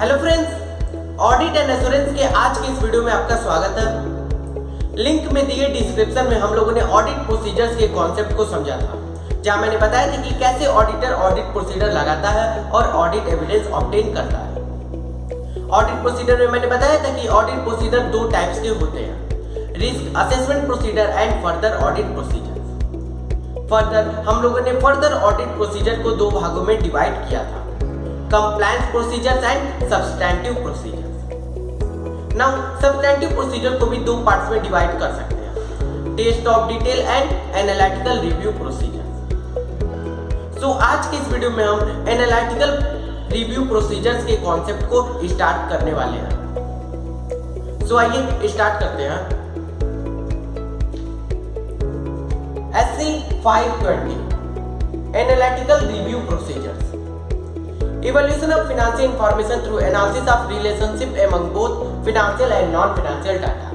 Hello friends, audit and assurance के आज की इस वीडियो में आपका स्वागत है। लिंक में दिए डिस्क्रिप्शन में हम लोगों ने ऑडिट प्रोसीजर्स के कॉन्सेप्ट को समझा था, जहां मैंने बताया था कि कैसे ऑडिटर ऑडिट प्रोसीजर लगाता है और ऑडिट एविडेंस ऑब्टेन करता है। ऑडिट प्रोसीजर में मैंने बताया था कि ऑडिट प्रोसीजर दो टाइप्स के होते हैं, risk assessment procedure and further audit procedure. Further हम लोगों ने फर्दर ऑडिट प्रोसीजर को दो भागों में डिवाइड किया था, compliance procedures and substantive procedures. Now substantive procedure को भी दो पार्ट्स में डिवाइड कर सकते हैं, test of detail and analytical review procedures. So आज की इस वीडियो में हम एनालिटिकल रिव्यू प्रोसीजर्स के कॉन्सेप्ट को स्टार्ट करने वाले हैं। सो आइए स्टार्ट करते हैं। SC 520 analytical review procedures, evaluation of financial information through analysis of relationship among both financial and non-financial data.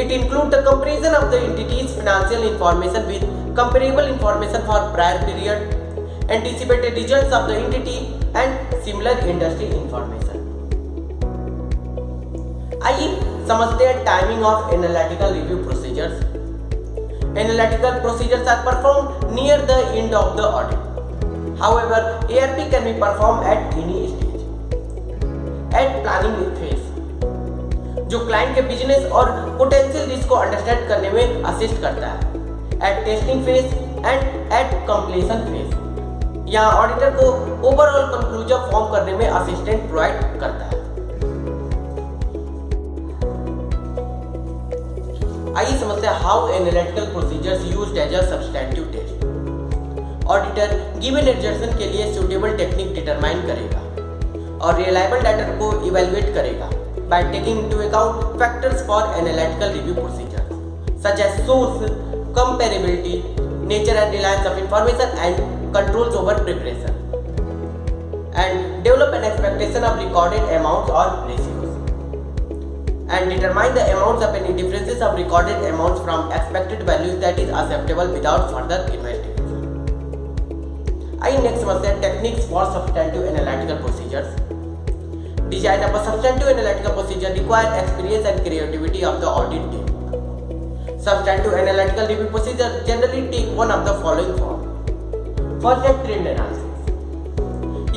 It includes the comparison of the entity's financial information with comparable information for prior period, anticipated results of the entity and similar industry information. आइए समझते हैं timing of analytical review procedures. Analytical procedures are performed near the end of the audit. However, ARP can be performed at any stage. At planning phase, जो client के business और potential risk को understand करने में assist करता है. At testing phase and at completion phase, यहाँ auditor को ओवरऑल कंक्लूजन फॉर्म करने में असिस्टेंट प्रोवाइड करता है. आइए समझते हैं how analytical procedures used as a substantive test. Auditor given adjustment के लिए सूटेबल टेक्निक डिटरमाइन करेगा और रिलायबल डाटा को इवैल्यूएट करेगा by taking into account factors for analytical review procedure such as source, comparability, nature and reliance of information and controls over preparation, and develop an expectation of recorded amounts और ratios and determine the amounts of any differences of recorded amounts from expected values that is acceptable without further investigation. आइए next समझते हैं techniques for substantive analytical procedures. Design of a substantive analytical procedure require experience and creativity of the audit team. Substantive analytical review procedure generally take one of the following form. First है trend analysis.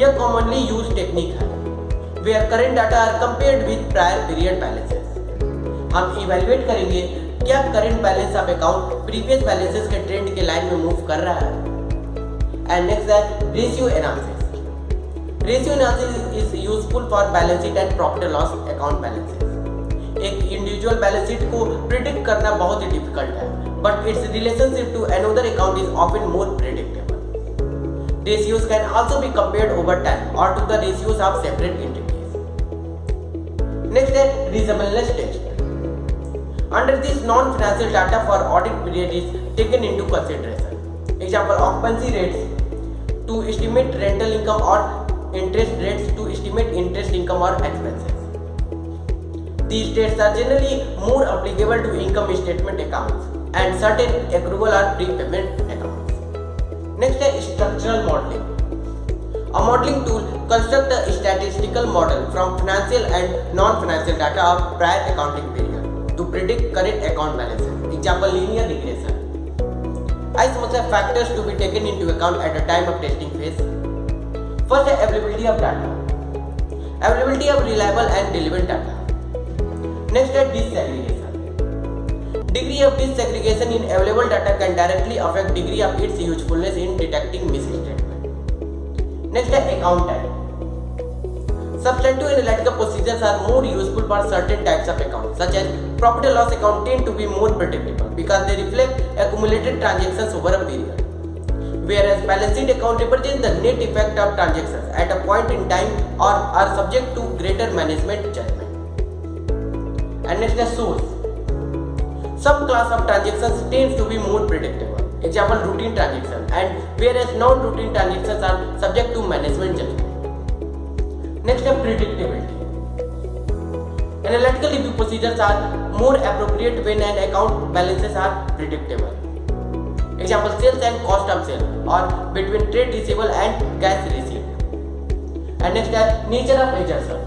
यह commonly used technique है where current data are compared with prior period balances. हम evaluate करेंगे क्या current balance of account previous balances के trend के line में move कर रहा है. And next है ratio analysis. Ratio analysis is useful for balance sheet and profit and loss account balances. एक इंडिविजुअल बैलेंस शीट को प्रिडिक्ट करना बहुत ही डिफिकल्ट है, but its relationship to another account is often more predictable. Ratios can also be compared over time or to the ratios of separate entities. Next है reasonableness test. Under this non-financial data for audit period is taken into consideration. Example, occupancy rates to estimate rental income or interest rates to estimate interest income or expenses. These tests are generally more applicable to income statement accounts and certain accrual or prepayment accounts. Next है structural modeling. A modeling tool constructs a statistical model from financial and non-financial data of prior accounting period to predict current account balances. Example, linear regression. I समझते हैं factors to be taken into account at the time of testing phase. First है availability of data. Availability of reliable and relevant data. Next है disaggregation. Degree of disaggregation in available data can directly affect degree of its usefulness in detecting misstatement. Next है account type. Substantive analytical procedures are more useful for certain types of accounts, such as profit and loss account tend to be more predictable because they reflect accumulated transactions over a period, whereas balance sheet account represents the net effect of transactions at a point in time or are subject to greater management judgment. And next is source. Some class of transactions tends to be more predictable. Example, routine transaction, and whereas non-routine transactions are subject to management judgment. Next है predictability. Analytical review procedures are more appropriate when an account balances are predictable. Example, sales and cost of sale or between trade receivable and cash receipt. And next है nature of assertion.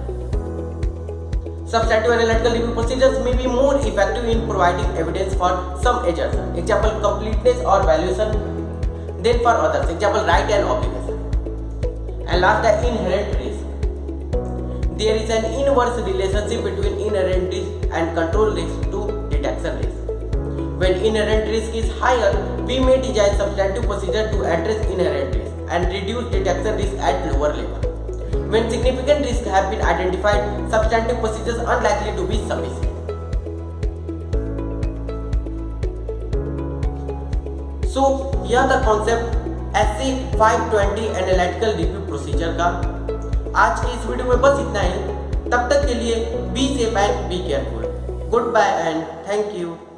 Substantive analytical review procedures may be more effective in providing evidence for some assertion, example completeness or valuation, than for others, example right and obligation. And last है inherent risk. There is an inverse relationship between inherent risk and control risk to detection risk. When inherent risk is higher, we may design substantive procedure to address inherent risk and reduce detection risk at lower level. When significant risks have been identified, substantive procedures are unlikely to be sufficient. So, यह था concept SC 520 analytical review procedure का। आज की इस video में बस इतना ही। तब तक के लिए be safe and be careful. Goodbye and thank you.